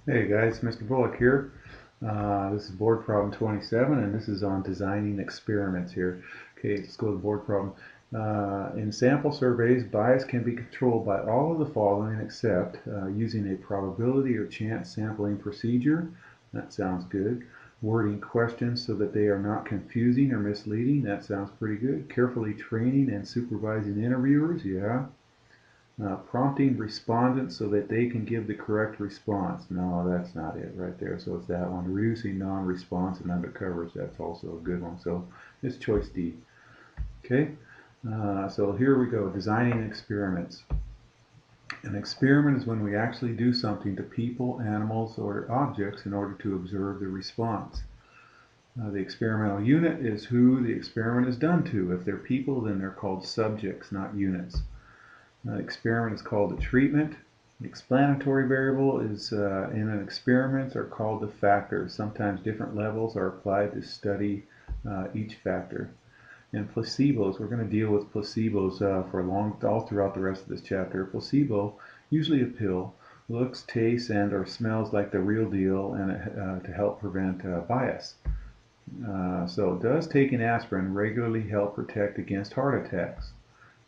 Hey guys, Mr. Bullock here. This is board problem 27 and this is on designing experiments here. Okay, let's go to the board problem. In sample surveys, bias can be controlled by all of the following except using a probability or chance sampling procedure. That sounds good. Wording questions so that they are not confusing or misleading. That sounds pretty good. Carefully training and supervising interviewers. Yeah. Prompting respondents so that they can give the correct response. No, that's not it right there. So it's that one. Reducing non-response and undercovers. That's also a good one. So it's choice D. Okay. So here we go. Designing experiments. An experiment is when we actually do something to people, animals, or objects in order to observe the response. The experimental unit is who the experiment is done to. If they're people, then they're called subjects, not units. Experiment is called a treatment. The explanatory variable is in an experiment are called the factors. Sometimes different levels are applied to study each factor. And placebos, we're going to deal with placebos for all throughout the rest of this chapter. Placebo, usually a pill, looks, tastes, and or smells like the real deal, and to help prevent bias. So does taking aspirin regularly help protect against heart attacks?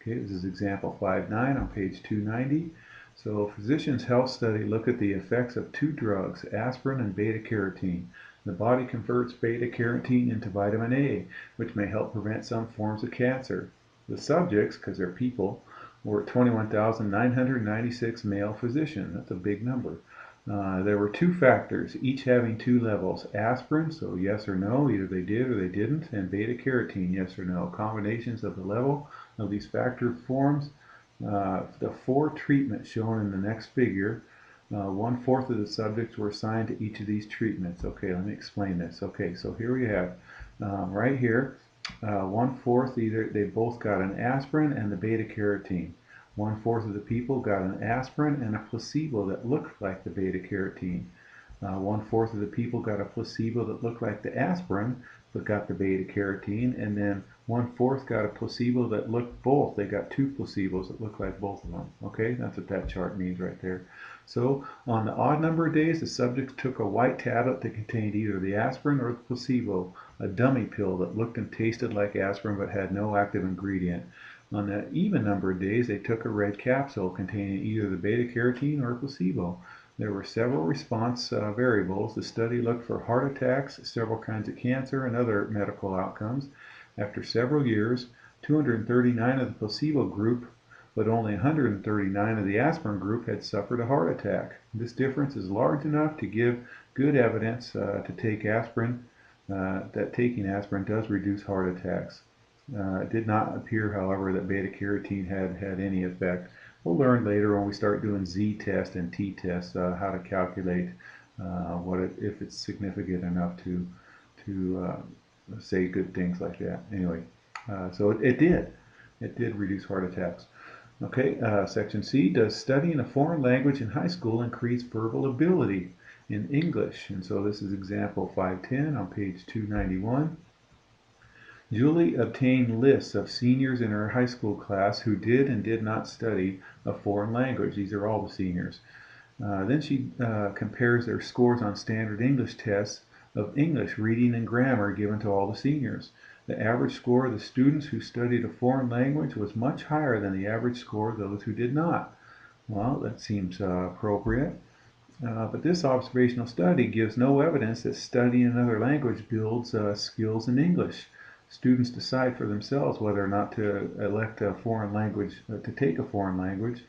Okay, this is example 5.9 on page 290. So physicians' health study look at the effects of two drugs, aspirin and beta-carotene. The body converts beta-carotene into vitamin A, which may help prevent some forms of cancer. The subjects, because they're people, were 21,996 male physicians. That's a big number. There were two factors, each having two levels. Aspirin, so yes or no, either they did or they didn't, and beta-carotene, yes or no. Combinations of the level of these factor forms. The four treatments shown in the next figure, 1/4 of the subjects were assigned to each of these treatments. Okay, let me explain this. Okay, so here we have, right here, 1/4 either they both got an aspirin and the beta-carotene. 1/4 of the people got an aspirin and a placebo that looked like the beta-carotene. 1/4 of the people got a placebo that looked like the aspirin but got the beta-carotene, and then 1/4 got a placebo that looked both. They got two placebos that looked like both of them. Okay, that's what that chart means right there. So on the odd number of days, the subjects took a white tablet that contained either the aspirin or the placebo, a dummy pill that looked and tasted like aspirin but had no active ingredient. On the even number of days, they took a red capsule containing either the beta-carotene or a placebo. There were several response variables. The study looked for heart attacks, several kinds of cancer, and other medical outcomes. After several years, 239 of the placebo group, but only 139 of the aspirin group had suffered a heart attack. This difference is large enough to give good evidence to take aspirin, that taking aspirin does reduce heart attacks. It did not appear, however, that beta-carotene had any effect. We'll learn later when we start doing z-test and t-test how to calculate if it's significant enough to say good things like that. Anyway, so it did. It did reduce heart attacks. Okay, section C, does studying a foreign language in high school increase verbal ability in English? And so this is example 510 on page 291. Julie obtained lists of seniors in her high school class who did and did not study a foreign language. These are all the seniors. Then she compares their scores on standard English tests of English reading and grammar given to all the seniors. The average score of the students who studied a foreign language was much higher than the average score of those who did not. Well, that seems appropriate. But this observational study gives no evidence that studying another language builds skills in English. Students decide for themselves whether or not to elect a foreign language, to take a foreign language.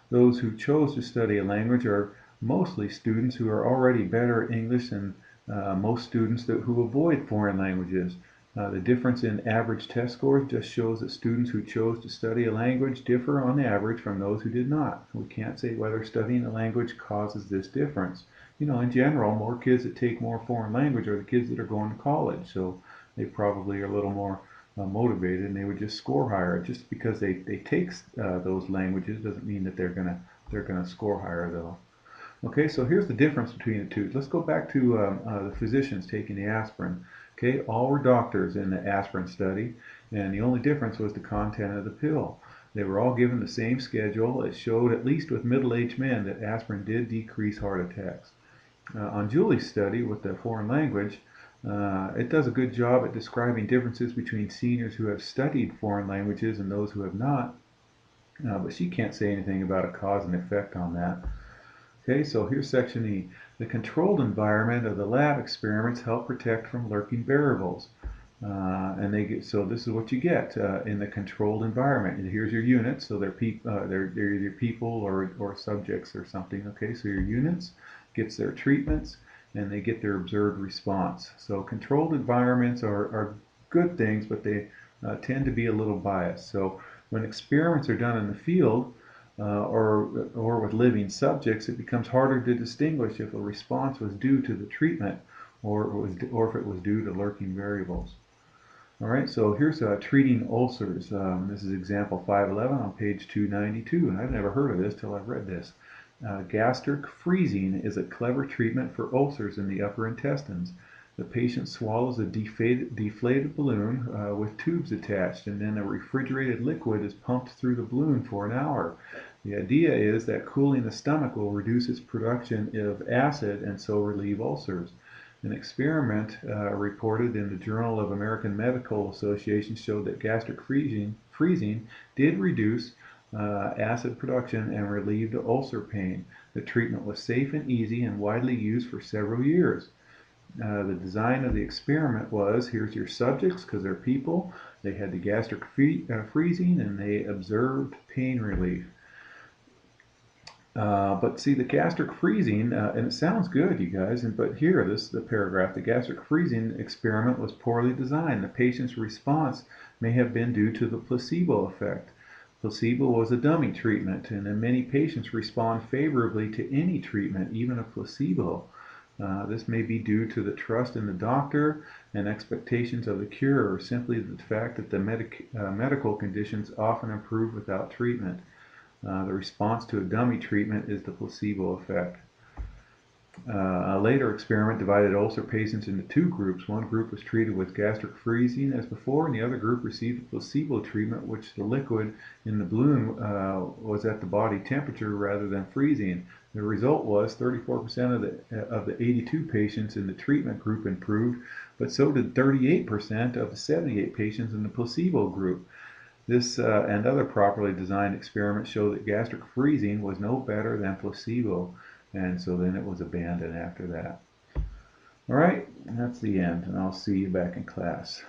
Those who chose to study a language are mostly students who are already better at English than most students who avoid foreign languages. The difference in average test scores just shows that students who chose to study a language differ on average from those who did not. We can't say whether studying a language causes this difference. You know, in general, more kids that take more foreign language are the kids that are going to college, so they probably are a little more motivated and they would just score higher. Just because they take those languages doesn't mean that they're gonna score higher though. Okay, so here's the difference between the two. Let's go back to the physicians taking the aspirin. Okay, all were doctors in the aspirin study, and the only difference was the content of the pill. They were all given the same schedule. It showed, at least with middle-aged men, that aspirin did decrease heart attacks. On Julie's study with the foreign language, it does a good job at describing differences between seniors who have studied foreign languages and those who have not, but she can't say anything about a cause and effect on that. Okay, so here's section E. The controlled environment of the lab experiments help protect from lurking variables. So this is what you get in the controlled environment. And here's your units. So they're either people or subjects or something. Okay, so your units gets their treatments and they get their observed response. So controlled environments are good things, but they tend to be a little biased. So when experiments are done in the field, or with living subjects, it becomes harder to distinguish if a response was due to the treatment or if it was due to lurking variables. All right, so here's treating ulcers. This is example 511 on page 292, and I've never heard of this till I've read this. Gastric freezing is a clever treatment for ulcers in the upper intestines. The patient swallows a deflated balloon with tubes attached, and then a refrigerated liquid is pumped through the balloon for an hour. The idea is that cooling the stomach will reduce its production of acid and so relieve ulcers. An experiment reported in the Journal of American Medical Association showed that gastric freezing did reduce acid production and relieved ulcer pain. The treatment was safe and easy and widely used for several years. The design of the experiment was, here's your subjects, because they're people. They had the gastric freezing and they observed pain relief. But see, the gastric freezing, and it sounds good, you guys, but here, this is the paragraph. The gastric freezing experiment was poorly designed. The patient's response may have been due to the placebo effect. Placebo was a dummy treatment, and many patients respond favorably to any treatment, even a placebo. This may be due to the trust in the doctor and expectations of the cure, or simply the fact that the medical conditions often improve without treatment. The response to a dummy treatment is the placebo effect. A later experiment divided ulcer patients into two groups. One group was treated with gastric freezing as before, and the other group received a placebo treatment, which the liquid in the balloon was at the body temperature rather than freezing. The result was 34% of the 82 patients in the treatment group improved, but so did 38% of the 78 patients in the placebo group. This and other properly designed experiments show that gastric freezing was no better than placebo, and so then it was abandoned after that. All right, that's the end, and I'll see you back in class.